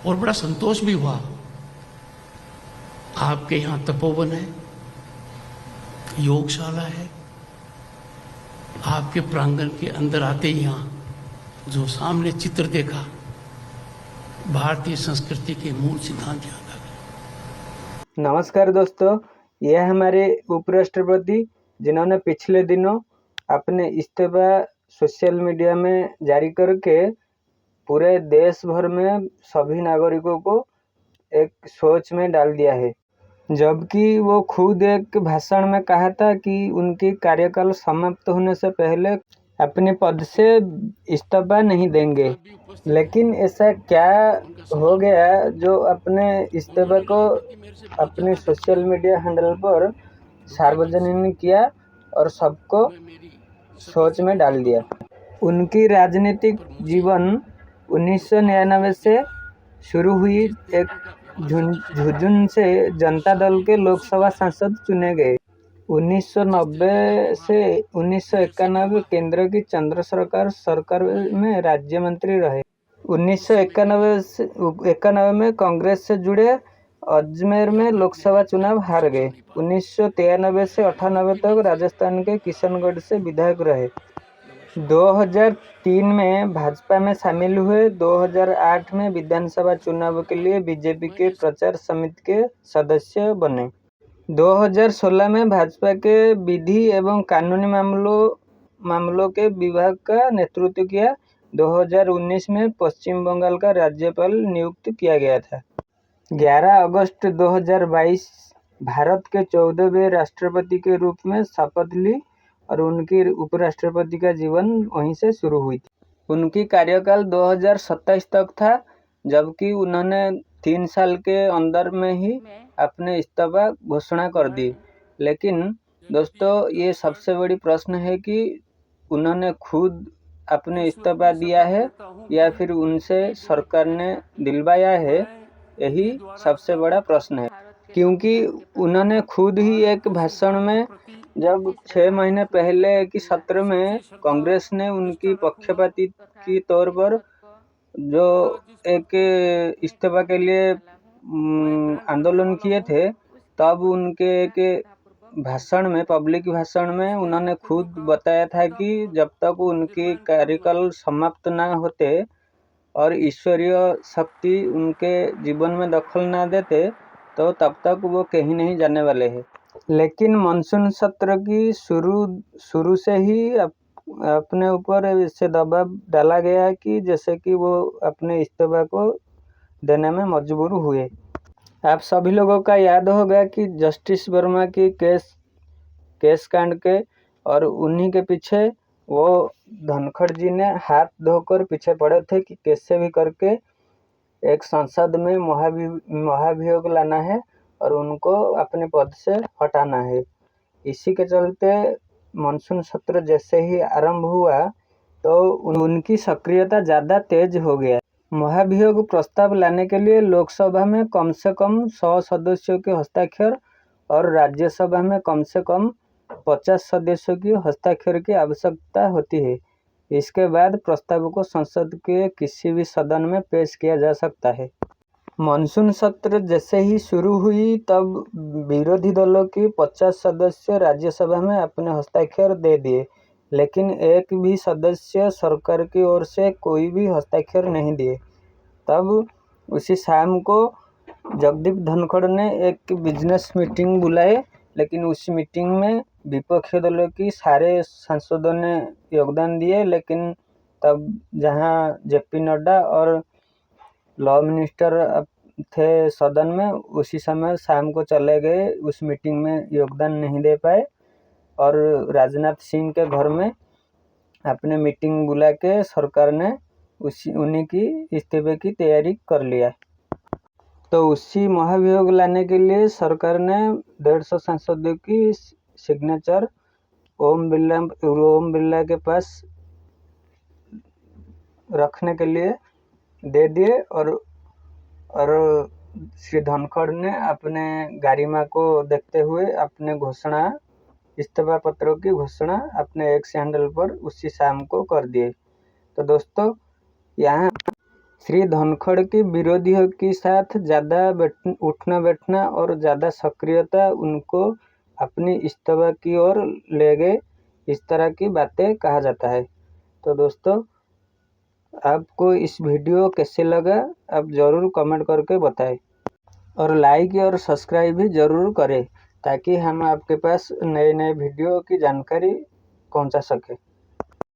और बड़ा संतोष भी हुआ। आपके यहाँ तपोवन है, योगशाला है, आपके प्रांगण के अंदर आते ही यहाँ जो सामने चित्र देखा, भारतीय संस्कृति के मूल सिद्धांत याद आ गए। नमस्कार दोस्तों, यह हमारे उपराष्ट्रपति जिन्होंने पिछले दिनों अपने इस्तीफा सोशल मीडिया में जारी करके पूरे देश भर में सभी नागरिकों को एक सोच में डाल दिया है। जबकि वो खुद एक भाषण में कहा था कि उनकी कार्यकाल समाप्त होने से पहले अपने पद से इस्तीफा नहीं देंगे। लेकिन ऐसा क्या हो गया जो अपने इस्तीफा को अपने सोशल मीडिया हैंडल पर सार्वजनिक किया और सबको सोच में डाल दिया। उनकी राजनीतिक जीवन 1999 से शुरू हुई। एक झुंझुनू से जनता दल के लोकसभा सांसद चुने गए। 1990 से 1991 केंद्र की चंद्र सरकार में राज्य मंत्री रहे। 1991 में कांग्रेस से जुड़े अजमेर में लोकसभा चुनाव हार गए। 1993 से 98 तक राजस्थान के किशनगढ़ से विधायक रहे। 2003 में भाजपा में शामिल हुए। 2008 में विधानसभा चुनाव के लिए बीजेपी के प्रचार समिति के सदस्य बने। 2016 में भाजपा के विधि एवं कानूनी मामलों के विभाग का नेतृत्व किया। 2019 में पश्चिम बंगाल का राज्यपाल नियुक्त किया गया था। 11 अगस्त 2022 भारत के 14वें राष्ट्रपति के रूप में शपथ ली और उनकी उपराष्ट्रपति का जीवन वहीं से शुरू हुई थी। उनकी कार्यकाल 2027 तक था, जबकि उन्होंने 3 साल के अंदर में ही अपने इस्तीफा घोषणा कर दी। लेकिन दोस्तों, ये सबसे बड़ी प्रश्न है कि उन्होंने खुद अपने इस्तीफा दिया है या फिर उनसे सरकार ने दिलवाया है, यही सबसे बड़ा प्रश्न है। क्योंकि उन्होंने खुद ही एक भाषण में, जब 6 महीने पहले की सत्र में कांग्रेस ने उनकी पक्षपाती के तौर पर जो एक इस्तीफा के लिए आंदोलन किए थे, तब उनके एक भाषण में, पब्लिक भाषण में उन्होंने खुद बताया था कि जब तक उनकी कार्यकाल समाप्त ना होते और ईश्वरीय शक्ति उनके जीवन में दखल ना देते तो तब तक वो कहीं नहीं जाने वाले हैं। लेकिन मानसून सत्र की शुरू से ही अपने ऊपर इससे दबाव डाला गया कि जैसे कि वो अपने इस्तीफा को देने में मजबूर हुए। आप सभी लोगों का याद होगा कि जस्टिस वर्मा की केस कांड के और उन्हीं के पीछे वो धनखड़ जी ने हाथ धोकर पीछे पड़े थे कि कैसे भी करके एक संसद में महाभियोग लाना है और उनको अपने पद से हटाना है। इसी के चलते मानसून सत्र जैसे ही आरंभ हुआ तो उनकी सक्रियता ज़्यादा तेज हो गया। महाभियोग प्रस्ताव लाने के लिए लोकसभा में कम से कम 100 सदस्यों के हस्ताक्षर और राज्यसभा में कम से कम 50 सदस्यों की हस्ताक्षर की आवश्यकता होती है। इसके बाद प्रस्ताव को संसद के किसी भी सदन में पेश किया जा सकता है। मानसून सत्र जैसे ही शुरू हुई तब विरोधी दलों की 50 सदस्य राज्यसभा में अपने हस्ताक्षर दे दिए, लेकिन एक भी सदस्य सरकार की ओर से कोई भी हस्ताक्षर नहीं दिए। तब उसी शाम को जगदीप धनखड़ ने एक बिजनेस मीटिंग बुलाई, लेकिन उस मीटिंग में विपक्षी दलों की सारे सांसदों ने योगदान दिए। लेकिन तब जहां जेपी नड्डा और लॉ मिनिस्टर थे सदन में, उसी समय शाम को चले गए, उस मीटिंग में योगदान नहीं दे पाए और राजनाथ सिंह के घर में अपने मीटिंग बुला के सरकार ने उन्हीं की इस्तीफे की तैयारी कर लिया। तो उसी महाभियोग लाने के लिए सरकार ने 150 सांसदों की सिग्नेचर ओम बिरला के पास रखने के लिए दे दिए और श्री धनखड़ ने अपने गरिमा को देखते हुए अपने इस्तीफा पत्रों की घोषणा अपने एक्स हैंडल पर उसी शाम को कर दिए। तो दोस्तों, यहाँ श्री धनखड़ की विरोधियों के साथ ज़्यादा उठना बैठना और ज़्यादा सक्रियता उनको अपनी इस्तीफा की ओर ले गए, इस तरह की बातें कहा जाता है। तो दोस्तों, आपको इस वीडियो कैसे लगा आप ज़रूर कमेंट करके बताएं और लाइक और सब्सक्राइब भी ज़रूर करें ताकि हम आपके पास नए नए वीडियो की जानकारी पहुंचा सकें।